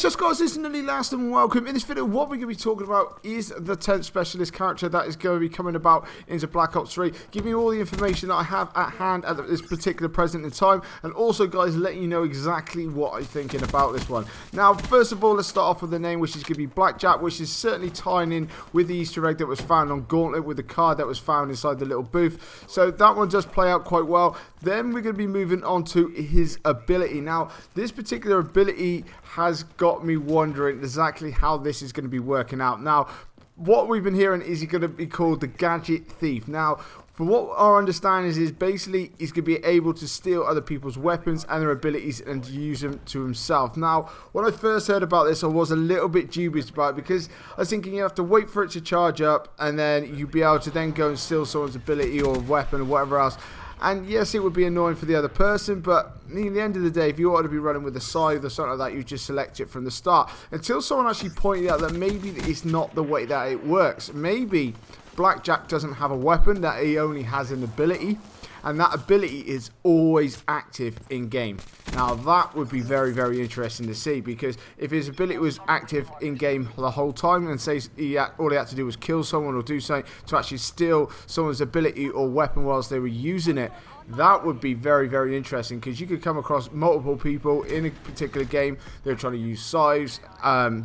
Yes, guys, this is Nearly Last and welcome. In this video, what we're going to be talking about is the 10th specialist character that is going to be coming about into Black Ops 3. Giving you all the information that I have at hand at this particular present in time, and also, guys, letting you know exactly what I'm thinking about this one. Now, first of all, let's start off with the name, which is going to be Blackjack, which is certainly tying in with the Easter egg that was found on Gauntlet with the card that was found inside the little booth. So that one does play out quite well. Then we're going to be moving on to his ability. Now, this particular ability has got me wondering exactly how this is going to be working out. Now, what we've been hearing is he's going to be called the Gadget Thief. Now, from what our understanding is basically he's going to be able to steal other people's weapons and their abilities and use them to himself. Now, when I first heard about this, I was a little bit dubious about it because I was thinking you have to wait for it to charge up and then you'd be able to then go and steal someone's ability or weapon or whatever else. And yes, it would be annoying for the other person, but at the end of the day, if you wanted to be running with a scythe or something like that, you just select it from the start. Until someone actually pointed out that maybe it's not the way that it works. Maybe Blackjack doesn't have a weapon, that he only has an ability, and that ability is always active in game. Now that would be very, very interesting to see, because if his ability was active in game the whole time and say all he had to do was kill someone or do something to actually steal someone's ability or weapon whilst they were using it, that would be very, very interesting, because you could come across multiple people in a particular game. They're trying to use scythes,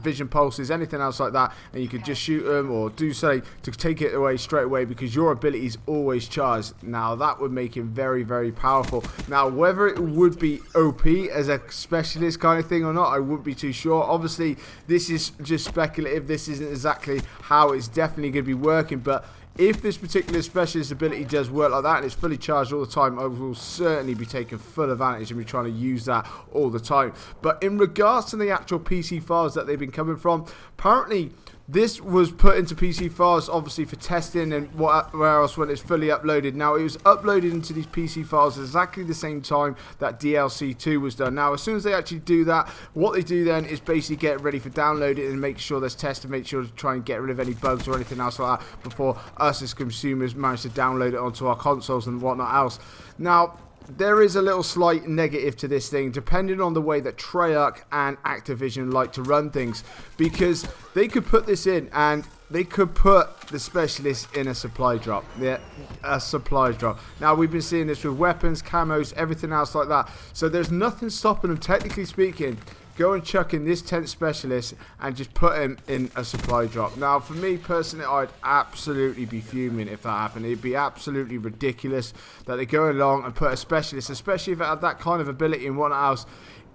vision pulses, anything else like that, and you could just shoot them or do something to take it away straight away because your ability is always charged. Now that would make him very, very powerful. Now whether it would be OP as a specialist kind of thing or not, I wouldn't be too sure. Obviously this is just speculative. This isn't exactly how it's definitely going to be working, but if this particular specialist ability does work like that and it's fully charged all the time, I will certainly be taking full advantage and be trying to use that all the time. But in regards to the actual PC files that they've been coming from, apparently this was put into PC files obviously for testing and where else when it's fully uploaded. Now it was uploaded into these PC files at exactly the same time that DLC 2 was done. Now as soon as they actually do that, what they do then is basically get it ready for downloading and make sure there's tests and make sure to try and get rid of any bugs or anything else like that before us as consumers manage to download it onto our consoles and whatnot else. Now there is a little slight negative to this thing, depending on the way that Treyarch and Activision like to run things, because they could put this in and they could put the specialist in a supply drop. Yeah, a supply drop. Now we've been seeing this with weapons, camos, everything else like that. So there's nothing stopping them, technically speaking, go and chuck in this 10th specialist and just put him in a supply drop. Now for me personally, I'd absolutely be fuming if that happened. It'd be absolutely ridiculous that they go along and put a specialist, especially if it had that kind of ability and whatnot else,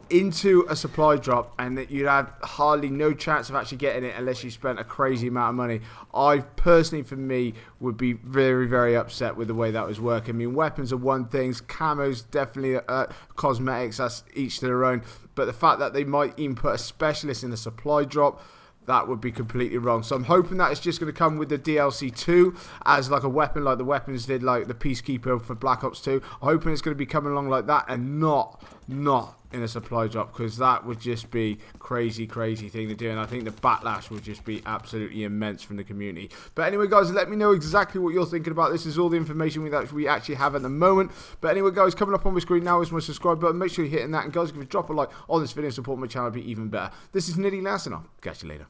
into a supply drop, and that you'd have hardly no chance of actually getting it unless you spent a crazy amount of money. I personally, for me, would be very, very upset with the way that was working. I mean, weapons are one thing, camos definitely cosmetics, that's each to their own, but the fact that they might even put a specialist in the supply drop, that would be completely wrong. So I'm hoping that it's just going to come with the DLC 2 as like a weapon, like the weapons did, like the Peacekeeper for Black Ops 2. I'm hoping it's going to be coming along like that and not in a supply drop, because that would just be crazy thing to do, and I think the backlash would just be absolutely immense from the community. But anyway guys, let me know exactly what you're thinking about this. Is all the information we actually have at the moment. But anyway guys, coming up on my screen now is my subscribe button. Make sure you're hitting that, and guys, if you drop a like on this video and support my channel, it'd be even better. This is Nearly Last, and I'll catch you later.